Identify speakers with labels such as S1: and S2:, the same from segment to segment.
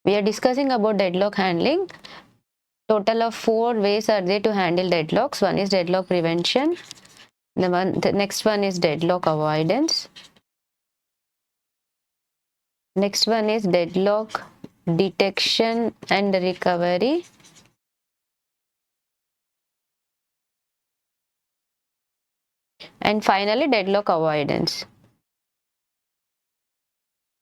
S1: We are discussing about deadlock handling. Total of 4 ways are there to handle deadlocks. One is deadlock prevention. The next one is deadlock avoidance. Next one is deadlock detection and recovery. And finally, deadlock avoidance.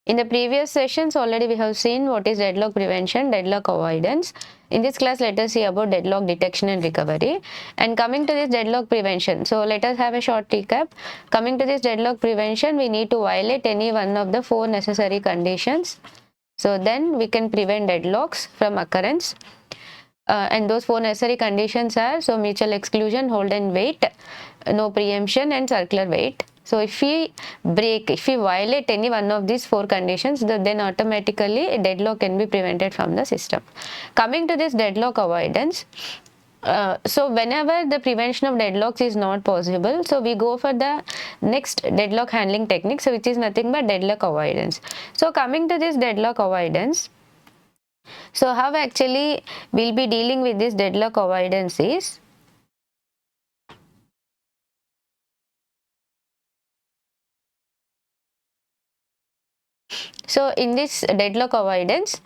S1: In the previous sessions already we have seen what is deadlock prevention, deadlock avoidance. In this class, let us see about deadlock detection and recovery. And coming to this deadlock prevention, so let us have a short recap. Coming to this deadlock prevention, we need to violate any one of the 4 necessary conditions. So then we can prevent deadlocks from occurrence. And those 4 necessary conditions are mutual exclusion, hold and wait, no preemption, and circular wait. So if we violate any one of these 4 conditions, then automatically a deadlock can be prevented from the system. Coming to this deadlock avoidance, so whenever the prevention of deadlocks is not possible, so we go for the next deadlock handling technique, so which is nothing but deadlock avoidance. So coming to this deadlock avoidance, so how actually we'll be dealing with this deadlock avoidance is, so in this deadlock avoidance,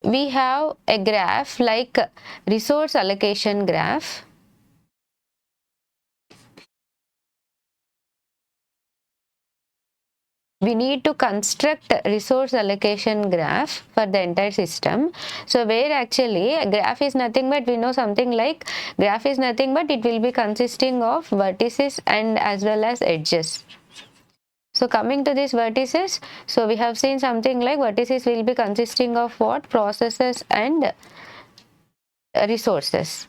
S1: we have a graph like resource allocation graph. We need to construct resource allocation graph for the entire system. So where actually a graph is nothing but, we know something like graph is nothing but it will be consisting of vertices and as well as edges. So coming to these vertices, so we have seen something like vertices will be consisting of what? Processes and resources.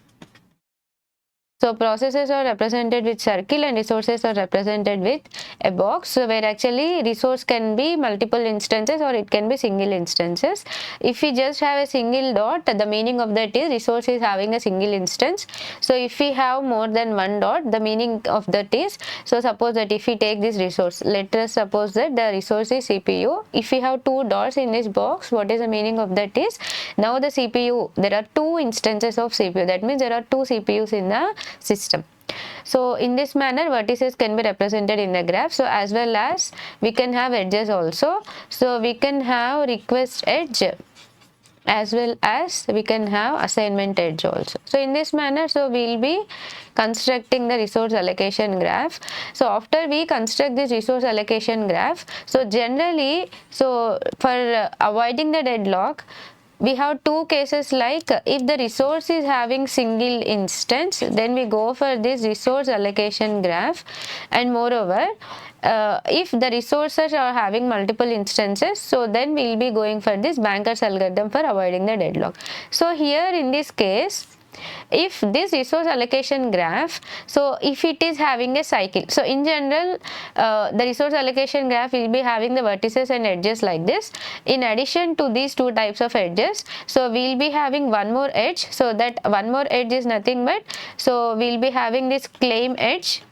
S1: So processes are represented with circle and resources are represented with a box. So where actually resource can be multiple instances or it can be single instances. If we just have a single dot, the meaning of that is resource is having a single instance. So if we have more than one dot, the meaning of that is, so suppose that if we take this resource, let us suppose that the resource is CPU. If we have 2 dots in this box, what is the meaning of that is, now the CPU, there are 2 instances of CPU. That means there are 2 CPUs in the system. So in this manner vertices can be represented in the graph. So as well as we can have edges also. So we can have request edge as well as we can have assignment edge also. So in this manner, so we'll be constructing the resource allocation graph. So after we construct this resource allocation graph, so generally, so for avoiding the deadlock, we have 2 cases, like if the resource is having single instance, then we go for this resource allocation graph, and moreover if the resources are having multiple instances, so then we will be going for this Banker's algorithm for avoiding the deadlock. So here in this case, if this resource allocation graph, so if it is having a cycle, so in general the resource allocation graph will be having the vertices and edges like this. In addition to these 2 types of edges, so we will be having one more edge. So that one more edge is nothing but, so we will be having this claim edge.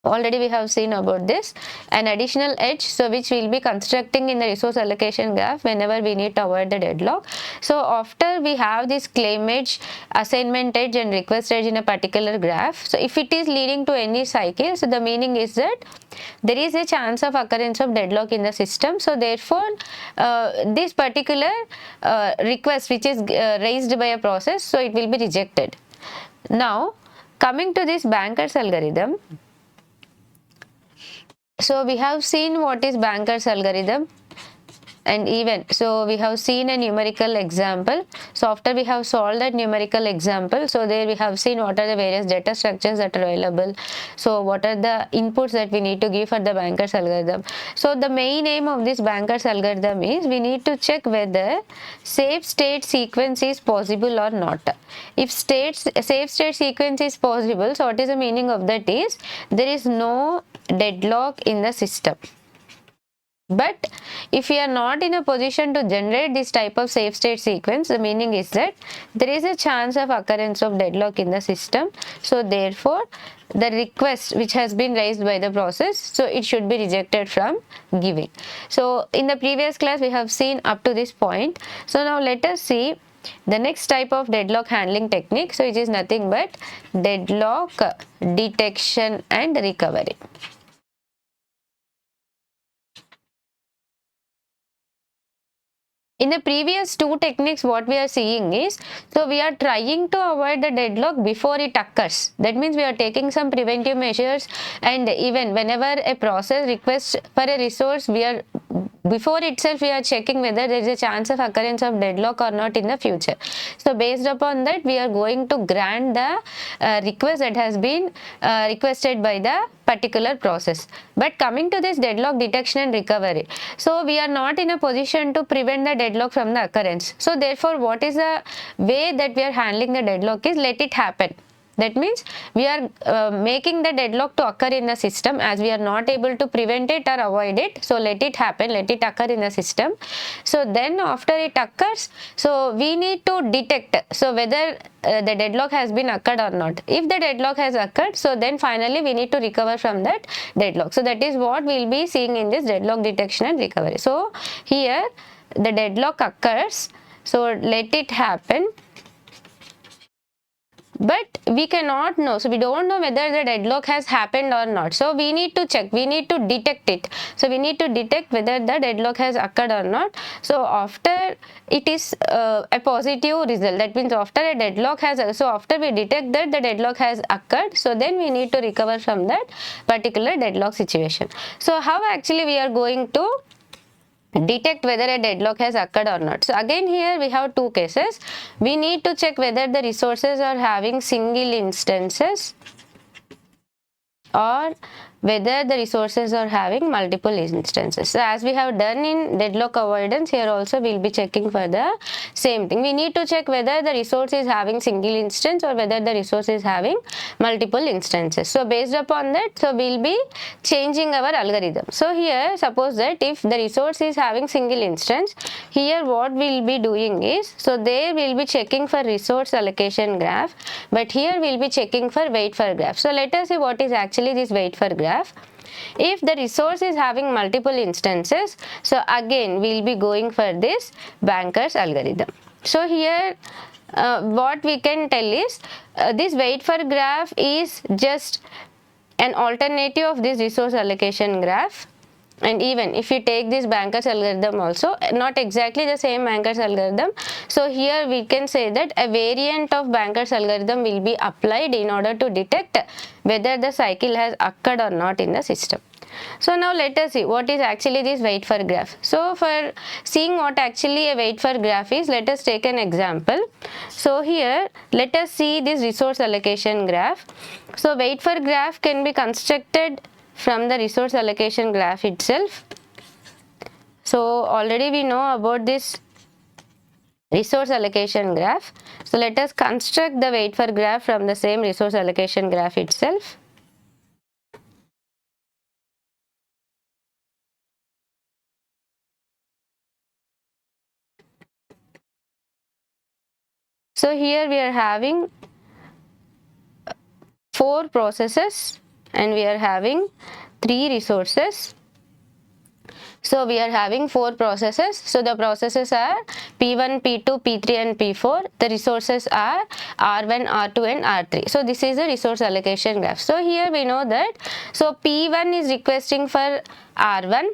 S1: Already we have seen about this, an additional edge, so which we will be constructing in the resource allocation graph whenever we need to avoid the deadlock. So after we have this claim edge, assignment edge and request edge in a particular graph, so if it is leading to any cycle, so the meaning is that there is a chance of occurrence of deadlock in the system. So therefore this particular request which is raised by a process, so it will be rejected. Now coming to this Banker's algorithm, so we have seen what is Banker's algorithm, and even so we have seen a numerical example. So after we have solved that numerical example, so there we have seen what are the various data structures that are available, so what are the inputs that we need to give for the Banker's algorithm. So the main aim of this Banker's algorithm is we need to check whether safe state sequence is possible or not. If safe state sequence is possible, so what is the meaning of that is, there is no deadlock in the system. But if we are not in a position to generate this type of safe state sequence, the meaning is that there is a chance of occurrence of deadlock in the system. So therefore, the request which has been raised by the process, so it should be rejected from giving. So in the previous class, we have seen up to this point. So now let us see the next type of deadlock handling technique. So it is nothing but deadlock detection and recovery. In the previous two techniques, what we are seeing is, so we are trying to avoid the deadlock before it occurs. That means we are taking some preventive measures, and even whenever a process requests for a resource, before itself we are checking whether there is a chance of occurrence of deadlock or not in the future. So based upon that, we are going to grant the request that has been requested by the particular process. But coming to this deadlock detection and recovery, so we are not in a position to prevent the deadlock from the occurrence. So therefore, what is the way that we are handling the deadlock is let it happen. That means we are making the deadlock to occur in the system, as we are not able to prevent it or avoid it. So let it happen, let it occur in the system. So then after it occurs, so we need to detect so whether the deadlock has been occurred or not. If the deadlock has occurred, so then finally we need to recover from that deadlock. So that is what we will be seeing in this deadlock detection and recovery. So here the deadlock occurs, so let it happen. But we cannot know, so we don't know whether the deadlock has happened or not. So we need to check, we need to detect it. So we need to detect whether the deadlock has occurred or not. So after it is a positive result, that means after a deadlock has, so after we detect that the deadlock has occurred, so then we need to recover from that particular deadlock situation. So how actually we are going to detect whether a deadlock has occurred or not? So again, here we have two cases. We need to check whether the resources are having single instances or whether the resources are having multiple instances. So as we have done in deadlock avoidance, here also we will be checking for the same thing. We need to check whether the resource is having single instance or whether the resource is having multiple instances. So based upon that, so we will be changing our algorithm. So here suppose that if the resource is having single instance, here what we will be doing is, so there we will be checking for resource allocation graph, but here we will be checking for wait for graph. So let us see what is actually this wait for graph. If the resource is having multiple instances, so again we will be going for this banker's algorithm. So here what we can tell is this wait for graph is just an alternative of this resource allocation graph. And even if you take this banker's algorithm also, not exactly the same banker's algorithm. So here we can say that a variant of banker's algorithm will be applied in order to detect whether the cycle has occurred or not in the system. So now let us see what is actually this wait for graph. So for seeing what actually a wait for graph is, let us take an example. So here let us see this resource allocation graph. So wait for graph can be constructed from the resource allocation graph itself. So already we know about this resource allocation graph. So let us construct the wait for graph from the same resource allocation graph itself. So here we are having 4 processes and we are having 3 resources. So we are having 4 processes. So the processes are P1, P2, P3 and P4. The resources are R1, R2 and R3. So this is the resource allocation graph. So here we know that, so P1 is requesting for R1,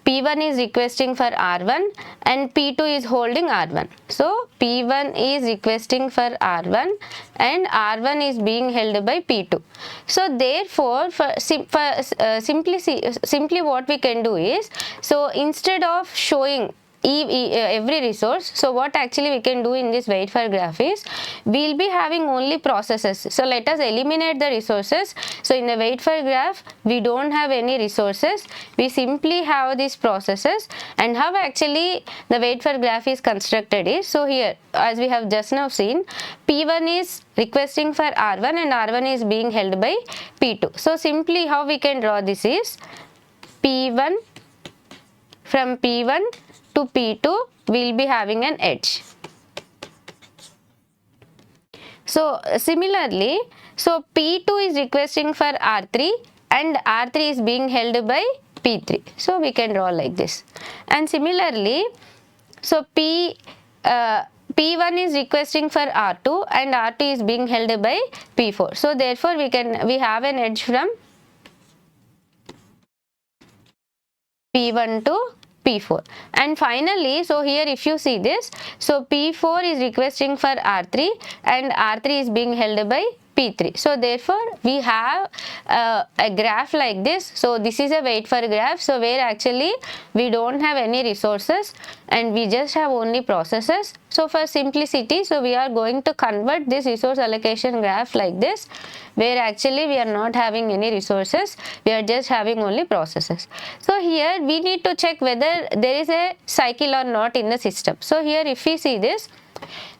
S1: P1 is requesting for R1 and P2 is holding R1. So P1 is requesting for R1 and R1 is being held by P2. So therefore, simply what we can do is, so instead of showing every resource, so what actually we can do in this wait for graph is, we will be having only processes. So let us eliminate the resources. So in the wait for graph we don't have any resources, we simply have these processes. And how actually the wait for graph is constructed is, so here as we have just now seen, P1 is requesting for R1 and R1 is being held by P2. So simply how we can draw this is P1 from P1 to P2 we will be having an edge. So similarly, so P2 is requesting for R3 and R3 is being held by P3. So we can draw like this. And similarly, so P1 is requesting for R2 and R2 is being held by P4. So therefore we have an edge from P1 to P4. And finally, so here if you see this, so P4 is requesting for R3 and R3 is being held by P3. So therefore we have a graph like this. So this is a wait for graph, so where actually we don't have any resources and we just have only processes. So for simplicity, so we are going to convert this resource allocation graph like this, where actually we are not having any resources, we are just having only processes. So here we need to check whether there is a cycle or not in the system. So here if we see this,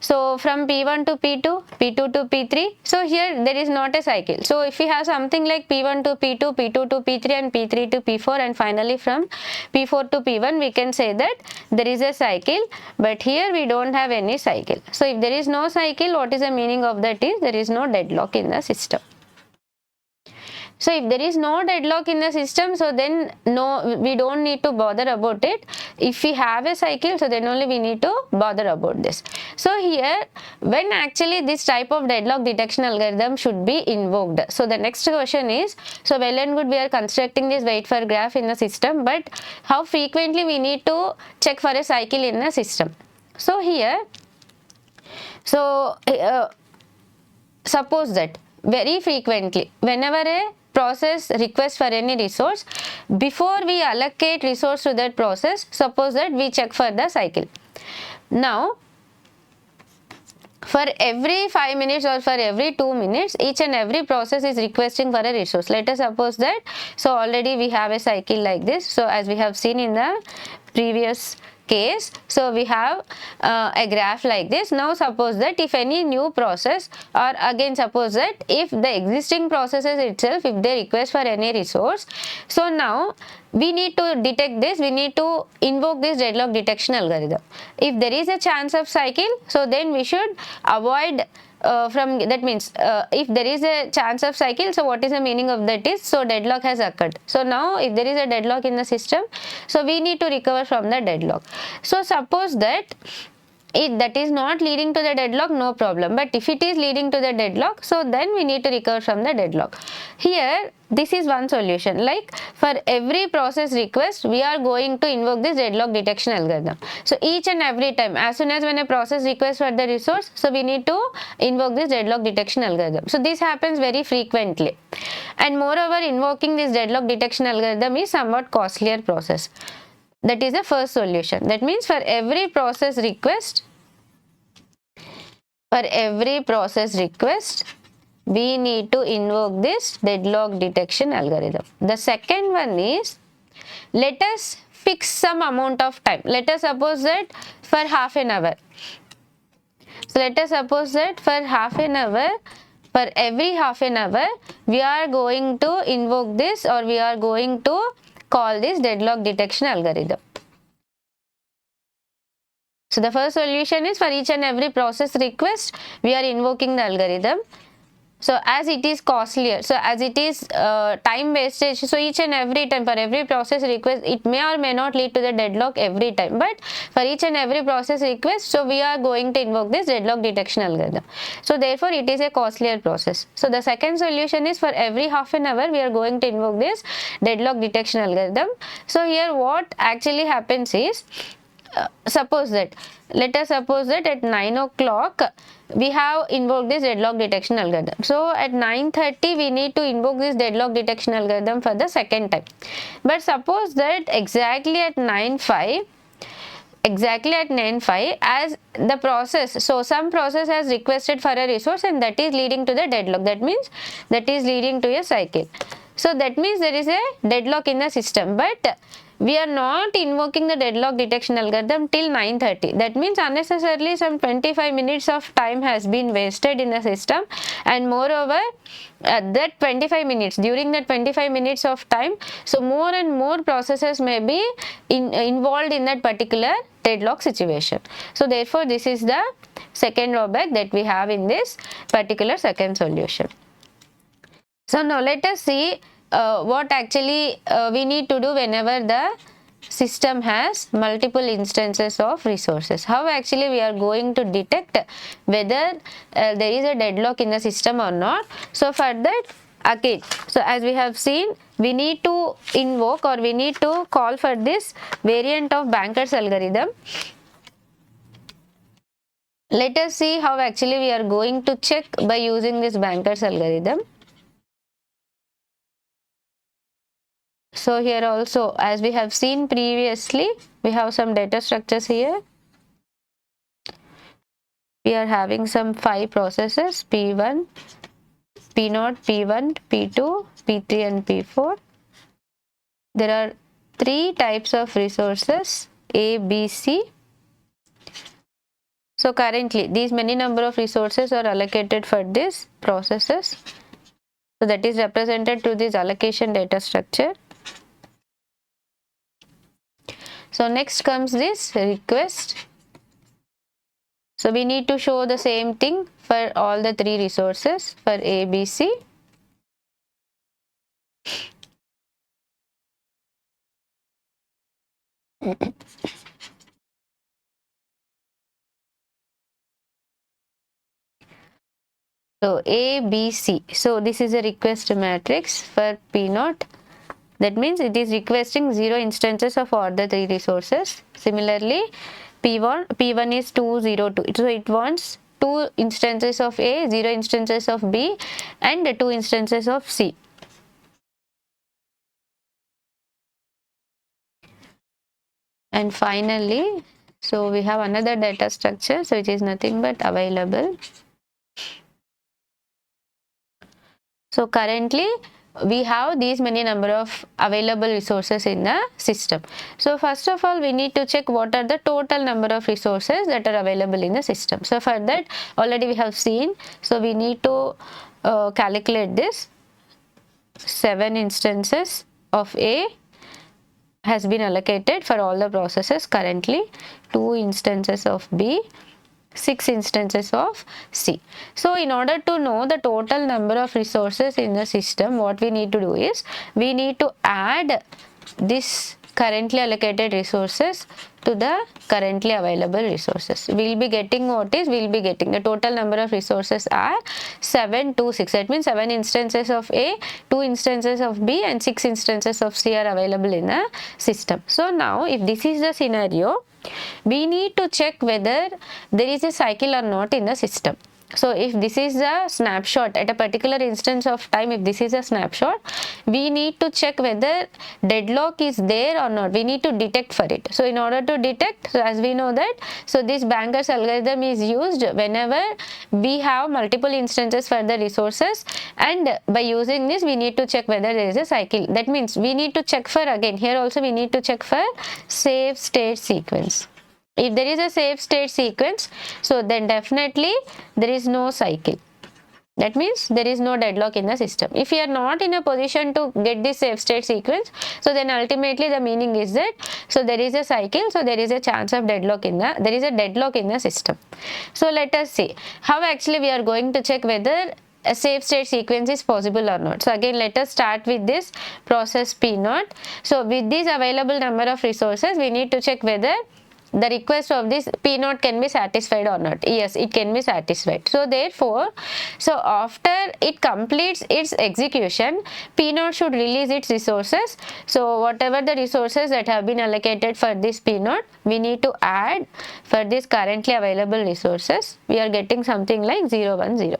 S1: so from P1 to P2, P2 to P3, so here there is not a cycle. So if we have something like P1 to P2, P2 to P3 and P3 to P4 and finally from P4 to P1, we can say that there is a cycle, but here we don't have any cycle. So if there is no cycle, what is the meaning of that is there is no deadlock in the system. So if there is no deadlock in the system, so then no, we don't need to bother about it. If we have a cycle, so then only we need to bother about this. So here, when actually this type of deadlock detection algorithm should be invoked. So the next question is, so well and good we are constructing this wait for graph in the system, but how frequently we need to check for a cycle in the system. So here, so suppose that very frequently, whenever a process requests for any resource, before we allocate resource to that process, suppose that we check for the cycle. Now for every 5 minutes or for every 2 minutes, each and every process is requesting for a resource. Let us suppose that, so already we have a cycle like this. So as we have seen in the previous case, so we have a graph like this. Now suppose that if any new process, or again suppose that if the existing processes itself, if they request for any resource, so now we need to detect this, we need to invoke this deadlock detection algorithm. If there is a chance of cycle, so then we should avoid from that means if there is a chance of cycle, so what is the meaning of that is, so deadlock has occurred. So now if there is a deadlock in the system, so we need to recover from the deadlock. So suppose that that is not leading to the deadlock, no problem, but if it is leading to the deadlock, so then we need to recover from the deadlock. Here this is one solution, like for every process request we are going to invoke this deadlock detection algorithm. So each and every time, as soon as when a process requests for the resource, so we need to invoke this deadlock detection algorithm. So this happens very frequently, and moreover invoking this deadlock detection algorithm is somewhat costlier process. That is the first solution. That means for every process request, we need to invoke this deadlock detection algorithm. The second one is, let us fix some amount of time. Let us suppose that for half an hour. So let us suppose that for half an hour, for every half an hour, we are going to invoke this, or we are going to call this deadlock detection algorithm. So the first solution is, for each and every process request, we are invoking the algorithm. So as it is costlier, so as it is time wastage, so each and every time for every process request, it may or may not lead to the deadlock every time, but for each and every process request, so we are going to invoke this deadlock detection algorithm. So therefore it is a costlier process. So the second solution is, for every half an hour we are going to invoke this deadlock detection algorithm. So here what actually happens is, suppose that, let us suppose that at 9 o'clock we have invoked this deadlock detection algorithm. So at 9:30 we need to invoke this deadlock detection algorithm for the second time. But suppose that exactly at 9:05 as the process, so some process has requested for a resource and that is leading to the deadlock. That means that is leading to a cycle. So that means there is a deadlock in the system, but we are not invoking the deadlock detection algorithm till 9:30. That means unnecessarily some 25 minutes of time has been wasted in the system, and moreover that 25 minutes, during that 25 minutes of time, so more and more processes may be involved in that particular deadlock situation. So therefore this is the second drawback that we have in this particular second solution. So now let us see what actually we need to do whenever the system has multiple instances of resources. How actually we are going to detect whether there is a deadlock in the system or not. So for that, again, so as we have seen, we need to invoke or we need to call for this variant of Banker's algorithm. Let us see how actually we are going to check by using this Banker's algorithm. So here also, as we have seen previously, we have some data structures here. We are having some 5 processes, P1, P0, P1, P2, P3 and P4. There are 3 types of resources, A, B, C. So currently these many number of resources are allocated for these processes. So that is represented through this allocation data structure. So next comes this request. So we need to show the same thing for all the 3 resources for A, B, C. So A, B, C. So this is a request matrix for P0. That means it is requesting 0 instances of all the 3 resources. Similarly, P1 is 2, 0, 2. So it wants 2 instances of A, 0 instances of B and 2 instances of C. And finally, so we have another data structure, so it is nothing but available. So currently we have these many number of available resources in the system. So first of all, we need to check what are the total number of resources that are available in the system. So for that, already we have seen, so we need to calculate this. 7 instances of A has been allocated for all the processes currently, 2 instances of B, 6 instances of C. So in order to know the total number of resources in the system, what we need to do is we need to add this currently allocated resources to the currently available resources. We'll be getting what is, we'll be getting the total number of resources are 7, 2, 6. That means 7 instances of A, 2 instances of B and 6 instances of C are available in the system. So now if this is the scenario, we need to check whether there is a cycle or not in the system. So if this is a snapshot at a particular instance of time, if this is a snapshot, we need to check whether deadlock is there or not. We need to detect for it. So in order to detect, so as we know that, so this Banker's algorithm is used whenever we have multiple instances for the resources, and by using this we need to check whether there is a cycle. That means we need to check for, again here also we need to check for safe state sequence. If there is a safe state sequence, so then definitely there is no cycle. That means there is no deadlock in the system. If you are not in a position to get this safe state sequence, so then ultimately the meaning is that, so there is a cycle, so there is a chance of deadlock in the, there is a deadlock in the system. So let us see how actually we are going to check whether a safe state sequence is possible or not. So again, let us start with this process P0. So with this available number of resources, we need to check whether the request of this P0 can be satisfied or not. Yes, it can be satisfied. So therefore, so after it completes its execution, P0 should release its resources. So whatever the resources that have been allocated for this P0, we need to add for this currently available resources. We are getting something like 0, 1, 0.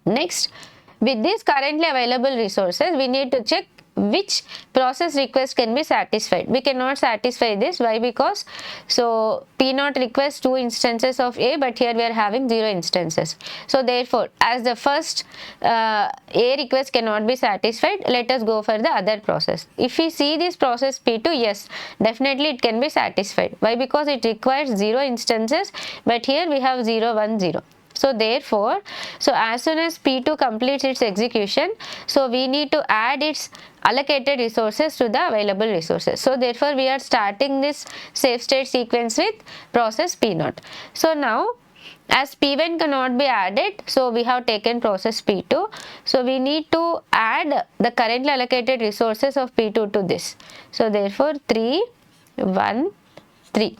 S1: Next, with these currently available resources, we need to check which process request can be satisfied. We cannot satisfy this. Why? Because so P0 requests 2 instances of A, but here we are having 0 instances. So therefore, as the first A request cannot be satisfied, let us go for the other process. If we see this process P2, yes, definitely it can be satisfied. Why? Because it requires 0 instances, but here we have 0, 1, 0. So therefore, so as soon as P2 completes its execution, so we need to add its allocated resources to the available resources. So therefore, we are starting this safe state sequence with process P0. So now, as P1 cannot be added, so we have taken process P2. So we need to add the currently allocated resources of P2 to this. So therefore 3, 1, 3.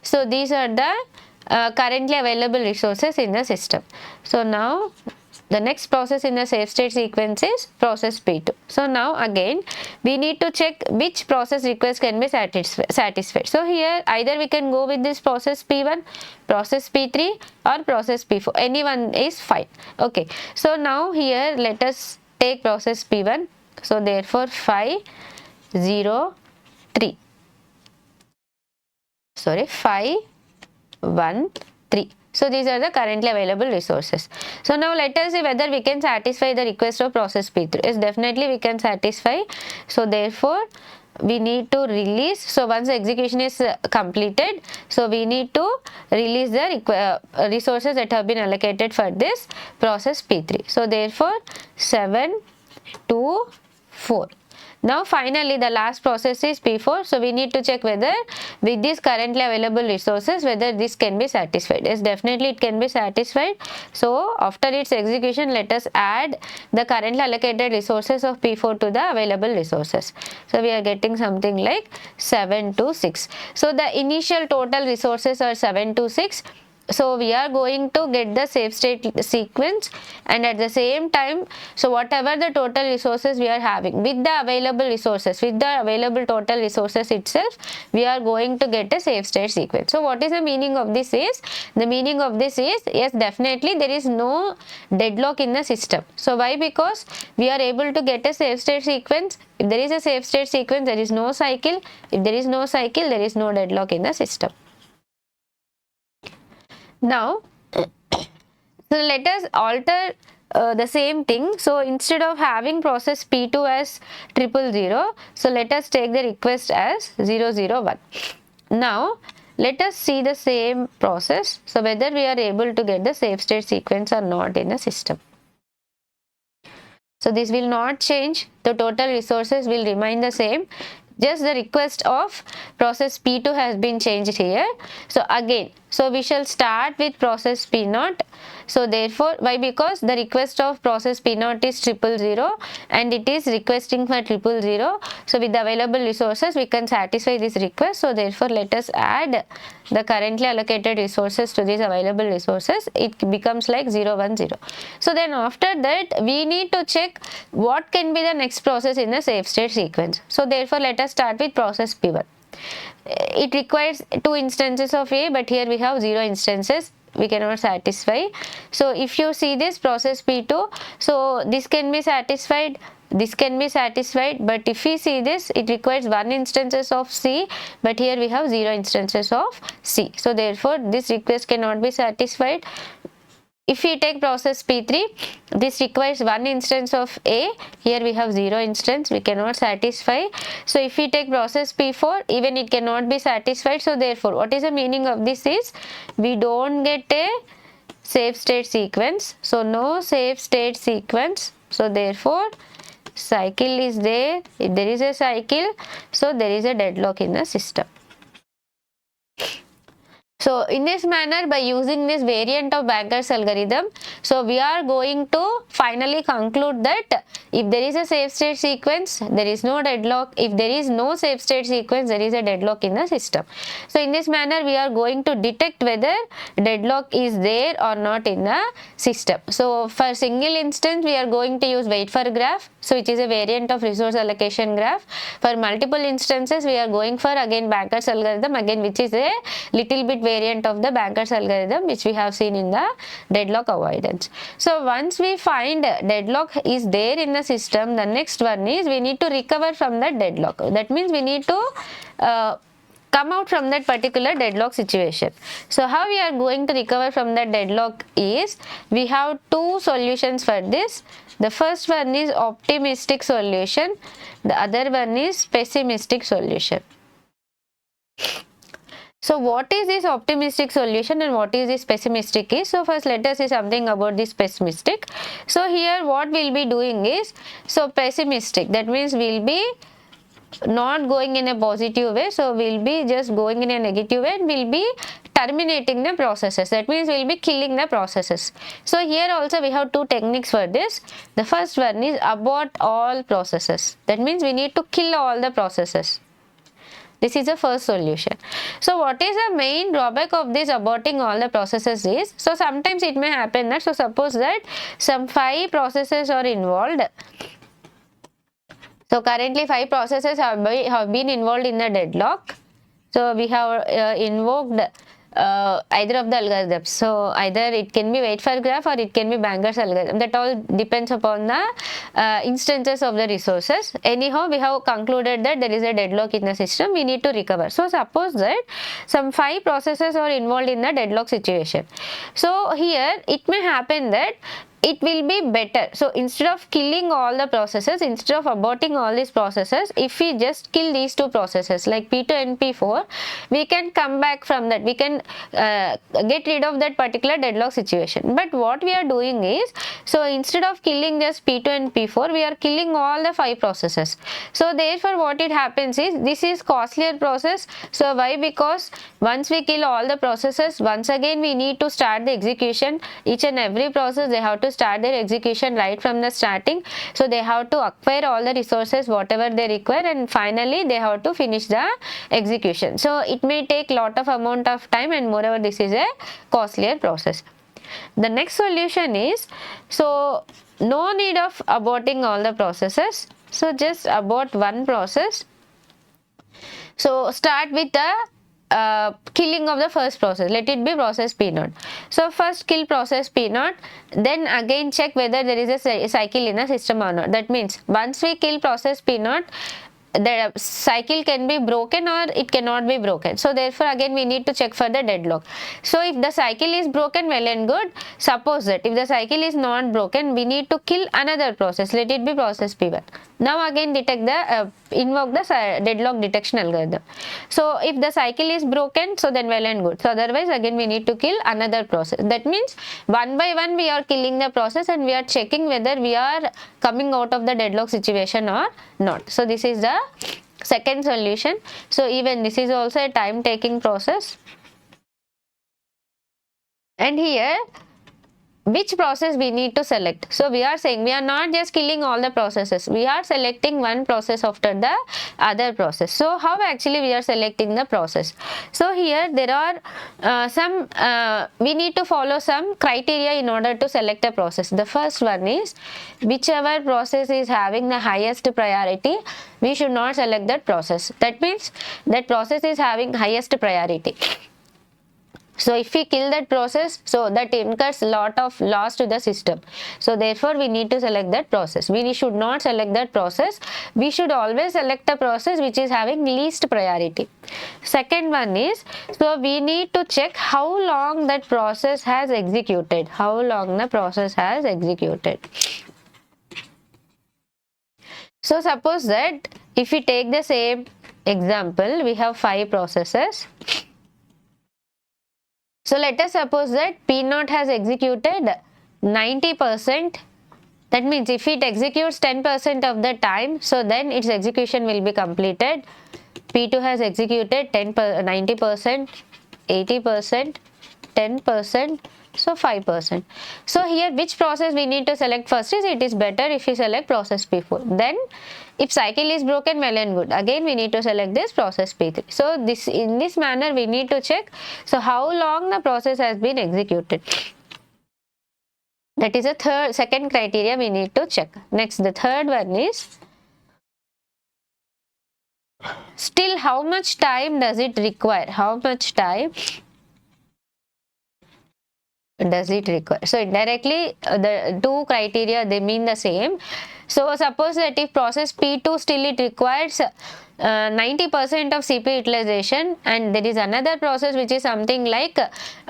S1: So these are the currently available resources in the system. So now the next process in the safe state sequence is process P2. So now again we need to check which process request can be satisfied. So here either we can go with this process P1, process P3 or process P4. Anyone is fine. Okay. So now here let us take process P1. So therefore 5, 0, 3. Sorry, 5, 1, 3. So these are the currently available resources. So now let us see whether we can satisfy the request of process P3. Yes, definitely we can satisfy. So therefore we need to release. So once the execution is completed, so we need to release the resources that have been allocated for this process P3. So therefore 7, 2, 4. Now finally the last process is P4. So we need to check whether with these currently available resources whether this can be satisfied. Yes, definitely it can be satisfied. So after its execution, let us add the currently allocated resources of P4 to the available resources. So we are getting something like 7 to 6. So the initial total resources are 7 to 6. So we are going to get the safe state sequence, and at the same time, so whatever the total resources we are having with the available resources, with the available total resources itself, we are going to get a safe state sequence. So what is the meaning of this is, the meaning of this is, yes, definitely there is no deadlock in the system. So why? Because we are able to get a safe state sequence. If there is a safe state sequence, there is no cycle. If there is no cycle, there is no deadlock in the system. Now, so let us alter the same thing. So instead of having process P2 as 000, so let us take the request as 001. Now let us see the same process. So whether we are able to get the safe state sequence or not in the system. So this will not change. The total resources will remain the same. Just the request of process P2 has been changed here. So again, so we shall start with process P0. So therefore, why? Because the request of process P0 is 000 and it is requesting for 000. So with the available resources, we can satisfy this request. So therefore, let us add the currently allocated resources to these available resources. It becomes like 010. So then after that, we need to check what can be the next process in the safe state sequence. So therefore, let us start with process P1. It requires 2 instances of A, but here we have 0 instances. We cannot satisfy. So if you see this process P2, so this can be satisfied, this can be satisfied, but if we see this, it requires 1 instances of C, but here we have 0 instances of C. So therefore this request cannot be satisfied. If we take process P3, this requires 1 instance of A, here we have 0 instance, we cannot satisfy. So if we take process P4, even it cannot be satisfied. So therefore, what is the meaning of this is, we don't get a safe state sequence. So no safe state sequence. So therefore, cycle is there. If there is a cycle, so there is a deadlock in the system. So in this manner, by using this variant of Banker's algorithm, so we are going to finally conclude that if there is a safe state sequence, there is no deadlock. If there is no safe state sequence, there is a deadlock in the system. So in this manner, we are going to detect whether deadlock is there or not in the system. So for single instance, we are going to use wait for graph, so which is a variant of resource allocation graph. For multiple instances, we are going for again Banker's algorithm, again which is a little bit variant of the Banker's algorithm, which we have seen in the deadlock avoidance. So once we find deadlock is there in the system, the next one is we need to recover from that deadlock. That means we need to come out from that particular deadlock situation. So how we are going to recover from that deadlock is, we have 2 solutions for this. The first one is optimistic solution, the other one is pessimistic solution. So what is this optimistic solution and what is this pessimistic is? So first let us see something about this pessimistic. So here what we'll be doing is, so pessimistic, that means we'll be not going in a positive way, so we'll be just going in a negative way and we'll be terminating the processes. That means we'll be killing the processes. So here also we have two techniques for this. The first one is abort all processes. That means we need to kill all the processes. This is the first solution. So what is the main drawback of this aborting all the processes is, so sometimes it may happen that, so suppose that some 5 processes are involved. So currently 5 processes have been involved in the deadlock. So we have invoked either of the algorithms. So either it can be wait for graph or it can be Banger's algorithm. That all depends upon the instances of the resources. Anyhow, we have concluded that there is a deadlock in the system. We need to recover. So suppose that some 5 processes are involved in the deadlock situation. So here it may happen that it will be better. So instead of killing all the processes, instead of aborting all these processes, if we just kill these 2 processes like P2 and P4, we can come back from that. We can get rid of that particular deadlock situation. But what we are doing is, so instead of killing just P2 and P4, we are killing all the 5 processes. So therefore what it happens is, this is costlier process. So why? Because once we kill all the processes, once again we need to start the execution. Each and every process they have to start their execution right from the starting. So they have to acquire all the resources whatever they require, and finally they have to finish the execution. So it may take lot of amount of time, and moreover this is a costlier process. The next solution is, so no need of aborting all the processes. So just abort one process. So start with the killing of the first process. Let it be process P0. So first kill process P0, then again check whether there is a cycle in the system or not. That means once we kill process P0, the cycle can be broken or it cannot be broken. So therefore again we need to check for the deadlock. So if the cycle is broken, well and good. Suppose that if the cycle is not broken, we need to kill another process. Let it be process P1. Now again detect the invoke the deadlock detection algorithm. So if the cycle is broken, so then well and good. So otherwise again we need to kill another process. That means one by one we are killing the process and we are checking whether we are coming out of the deadlock situation or not. So this is the second solution. So even this is also a time taking process. And here which process we need to select. So we are saying we are not just killing all the processes, we are selecting one process after the other process. So how actually we are selecting the process? So here there are we need to follow some criteria in order to select a process. The first one is, whichever process is having the highest priority, we should not select that process. That means that process is having highest priority. So if we kill that process, so that incurs a lot of loss to the system. So therefore we need to select that process. We should not select that process. We should always select a process which is having least priority. Second one is, so we need to check how long that process has executed. How long the process has executed. So suppose that if we take the same example, we have 5 processes. So let us suppose that P0 has executed 90%. That means if it executes 10% of the time, so then its execution will be completed. P2 has executed 90%, 80%, 10%, so 5%. So here which process we need to select first is, it is better if we select process P4. Then if cycle is broken, well and good. Again we need to select this process P3. So in this manner we need to check, so how long the process has been executed. That is a second criteria we need to check. Next, the third one is, still how much time does it require? How much time does it require? So indirectly the two criteria, they mean the same. So suppose that if process P2 still it requires 90% of CPU utilization, and there is another process which is something like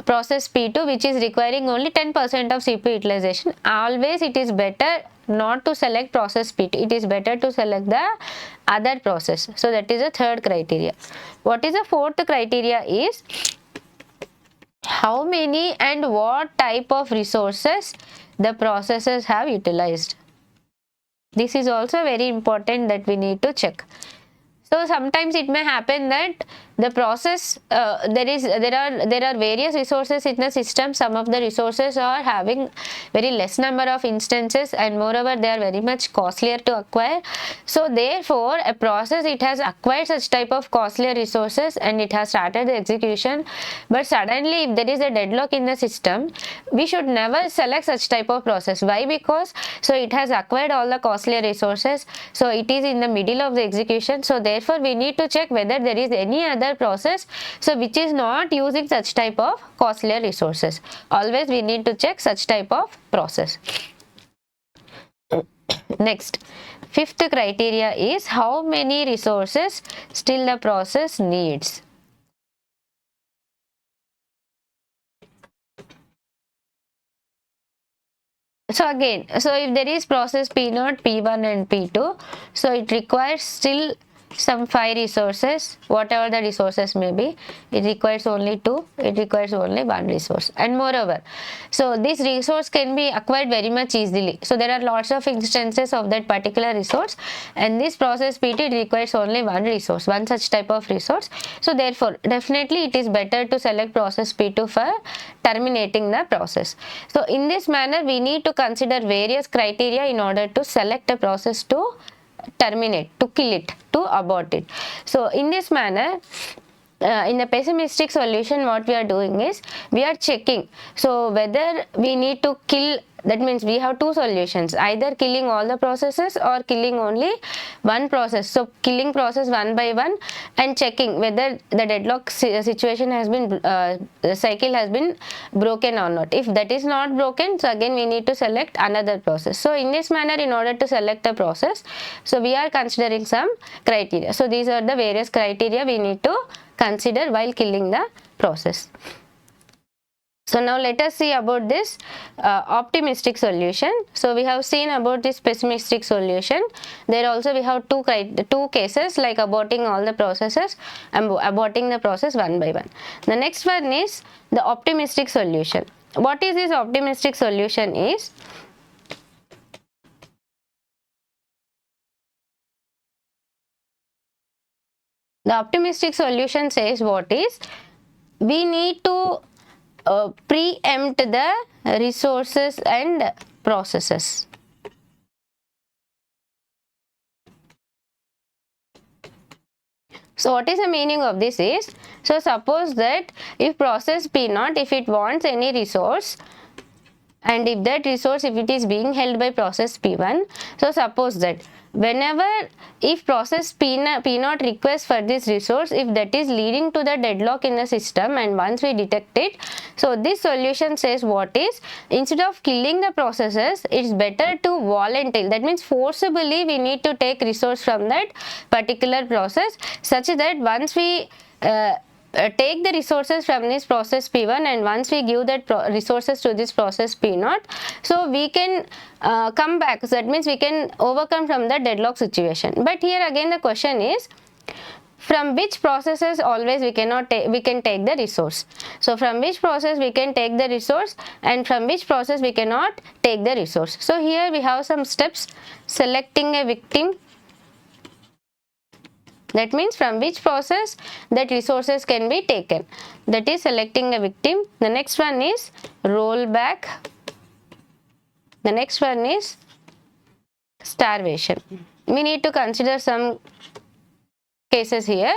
S1: process P2 which is requiring only 10% of CPU utilization, always it is better not to select process P2, it is better to select the other process. So that is the third criteria. What is the fourth criteria is how many and what type of resources the processes have utilized. This is also very important that we need to check. So sometimes it may happen that the process there are various resources in the system. Some of the resources are having very less number of instances, and moreover they are very much costlier to acquire. So therefore a process, it has acquired such type of costlier resources and it has started the execution, but suddenly if there is a deadlock in the system, we should never select such type of process. Why? Because so it has acquired all the costlier resources, so it is in the middle of the execution. So therefore we need to check whether there is any other process so which is not using such type of costlier resources. Always we need to check such type of process. Next, fifth criteria is how many resources still the process needs. So again, so if there is process P0, P1 and P2, so it requires still some 5 resources, whatever the resources may be. It requires only 2, it requires only 1 resource. And moreover, so this resource can be acquired very much easily. So there are lots of instances of that particular resource, and this process P2 requires only 1 resource, one such type of resource. So therefore definitely it is better to select process P2 for terminating the process. So in this manner we need to consider various criteria in order to select a process to terminate, to kill it, to abort it. So in this manner, in the pessimistic solution, what we are doing is we are checking so whether we need to kill. That means we have 2 solutions, either killing all the processes or killing only one process. So killing process one by one and checking whether the deadlock situation has been the cycle has been broken or not. If that is not broken, so again we need to select another process. So in this manner, in order to select a process, so we are considering some criteria. So these are the various criteria we need to consider while killing the process. So now let us see about this optimistic solution. So we have seen about this pessimistic solution. There also we have two cases, like aborting all the processes and aborting the process one by one. The next one is the optimistic solution. What is this optimistic solution is? The optimistic solution says what is, we need to preempt the resources and processes. So what is the meaning of this is, so suppose that if process P0, if it wants any resource, and if that resource, if it is being held by process P1, so suppose that whenever, if process P0 requests for this resource, if that is leading to the deadlock in the system, and once we detect it, so this solution says what is, instead of killing the processes, it's better to voluntarily, that means forcibly we need to take resource from that particular process, such that once we take the resources from this process P1, and once we give that resources to this process P0, so we can come back. So that means we can overcome from the deadlock situation. But here again the question is, from which processes always we cannot take, we can take the resource. So from which process we can take the resource, and from which process we cannot take the resource. So here we have some steps: selecting a victim. That means from which process that resources can be taken, that is selecting a victim. The next one is rollback. The next one is starvation. We need to consider some cases here.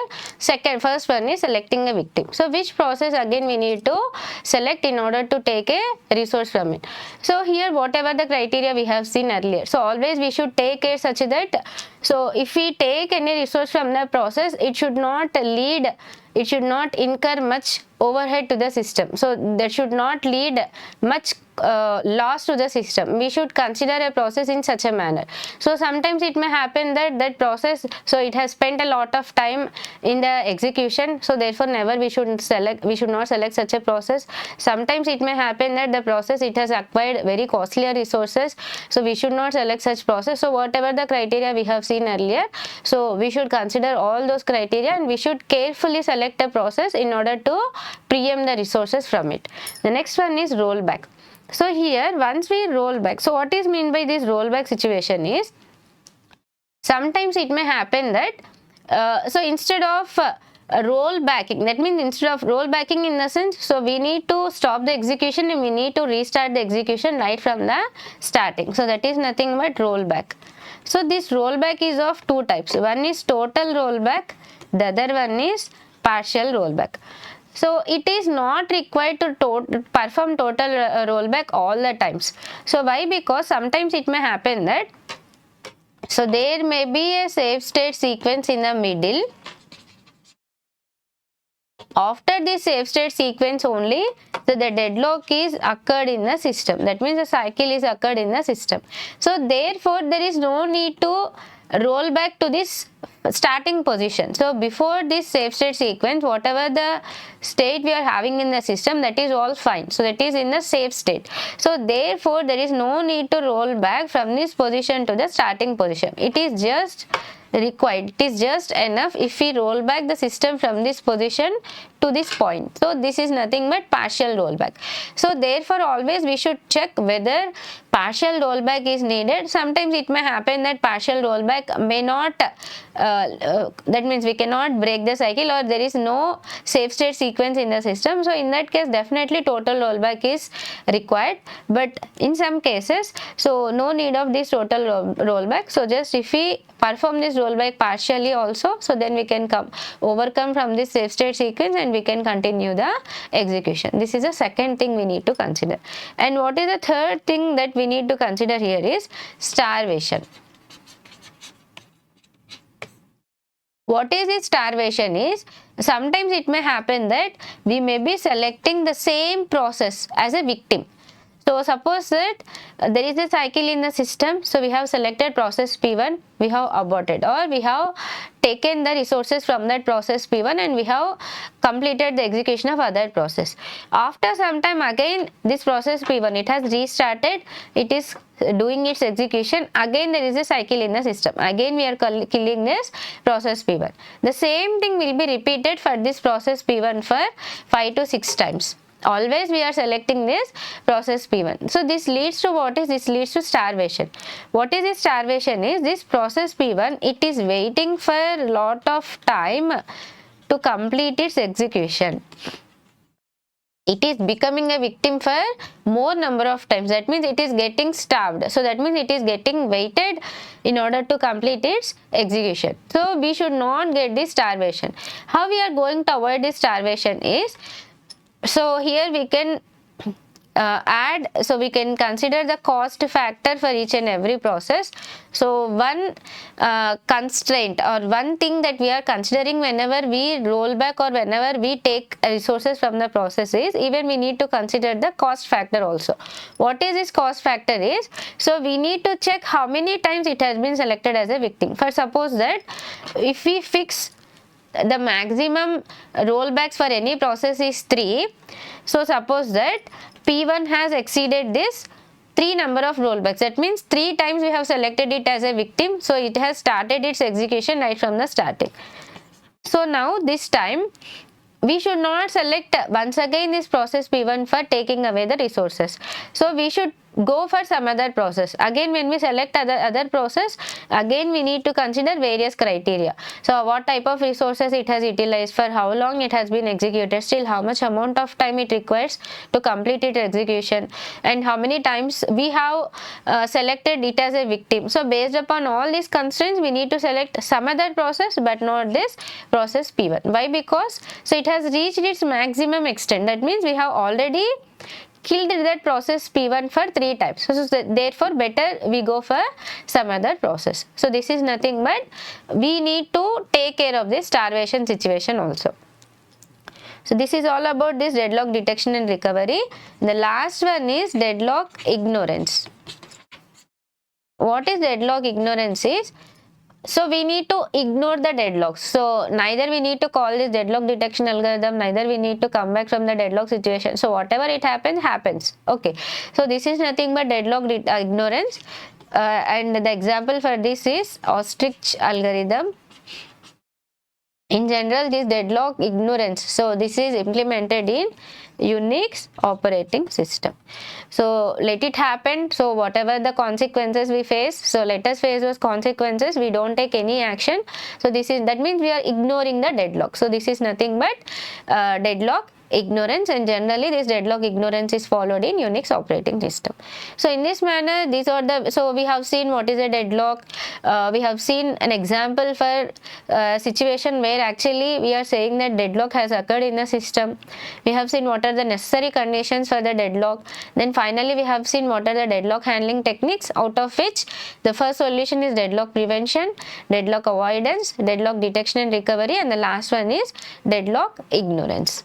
S1: First one is selecting a victim. So which process again we need to select in order to take a resource from it. So here whatever the criteria we have seen earlier, so always we should take care such that, so if we take any resource from the process, it should not incur much overhead to the system. So that should not lead much loss to the system. We should consider a process in such a manner. So sometimes it may happen that process, so it has spent a lot of time in the execution, so therefore never we should not select such a process. Sometimes it may happen that the process, it has acquired very costlier resources, so we should not select such process. So whatever the criteria we have seen earlier, so we should consider all those criteria, and we should carefully select a process in order to preempt the resources from it. The next one is rollback. So here once we roll back, so what is meant by this rollback situation is, sometimes it may happen that so instead of roll backing, that means instead of roll backing in the sense, so we need to stop the execution and we need to restart the execution right from the starting. So that is nothing but rollback. So this rollback is of two types. One is total rollback, the other one is partial rollback. So it is not required to perform total rollback all the times. So why? Because sometimes it may happen that, so there may be a save state sequence in the middle. After this save state sequence only, so the deadlock is occurred in the system. That means the cycle is occurred in the system. So therefore there is no need to roll back to this starting position. So before this save state sequence, whatever the state we are having in the system, that is all fine. So that is in the safe state. So therefore there is no need to roll back from this position to the starting position. It is just required, it is just enough if we roll back the system from this position to this point. So this is nothing but partial rollback. So therefore always we should check whether partial rollback is needed. Sometimes it may happen that partial rollback may not, that means we cannot break the cycle, or there is no safe state sequence in the system. So in that case definitely total rollback is required, but in some cases, so no need of this total rollback. So just if we perform this rollback partially also, so then we can overcome from this safe state sequence and we can continue the execution. This is the second thing we need to consider. And what is the third thing that we need to consider here is starvation. What is this starvation is, sometimes it may happen that we may be selecting the same process as a victim. So suppose that there is a cycle in the system, so we have selected process P1, we have aborted, or we have taken the resources from that process P1 and we have completed the execution of other process. After some time again this process P1, it has restarted, it is doing its execution, again there is a cycle in the system, again we are killing this process P1. The same thing will be repeated for this process P1 for 5 to 6 times. Always we are selecting this process P1. So this leads to what is? This leads to starvation. What is this starvation is, this process P1, it is waiting for a lot of time to complete its execution. It is becoming a victim for more number of times. That means it is getting starved. So that means it is getting waited in order to complete its execution. So we should not get this starvation. How we are going to avoid this starvation is, so here we can add, so we can consider the cost factor for each and every process. So one constraint or one thing that we are considering whenever we roll back or whenever we take resources from the process is, even we need to consider the cost factor also. What is this cost factor is, so we need to check how many times it has been selected as a victim. For suppose that if we fix the maximum rollbacks for any process is 3. So suppose that P1 has exceeded this 3 number of rollbacks. That means 3 times we have selected it as a victim. So it has started its execution right from the starting. So now this time we should not select once again this process P1 for taking away the resources. So we should go for some other process. Again when we select other process, again we need to consider various criteria. So what type of resources it has utilized, for how long it has been executed, still how much amount of time it requires to complete its execution, and how many times we have selected it as a victim. So based upon all these constraints we need to select some other process but not this process P1. Why? Because so it has reached its maximum extent. That means we have already killed that process P1 for 3 times. So therefore better we go for some other process. So this is nothing but we need to take care of this starvation situation also. So this is all about this deadlock detection and recovery. The last one is deadlock ignorance. What is deadlock ignorance is, so we need to ignore the deadlocks. So neither we need to call this deadlock detection algorithm, neither we need to come back from the deadlock situation. So whatever it happens. Okay. So this is nothing but deadlock ignorance. And the example for this is ostrich algorithm. In general, this deadlock ignorance, so this is implemented in Unix operating system. So let it happen. So whatever the consequences we face, so let us face those consequences, we don't take any action. So that means we are ignoring the deadlock. So this is nothing but deadlock ignorance, and generally this deadlock ignorance is followed in Unix operating system. So in this manner, so we have seen what is a deadlock. We have seen an example for situation where actually we are saying that deadlock has occurred in the system. We have seen what are the necessary conditions for the deadlock. Then finally we have seen what are the deadlock handling techniques, out of which the first solution is deadlock prevention, deadlock avoidance, deadlock detection and recovery, and the last one is deadlock ignorance.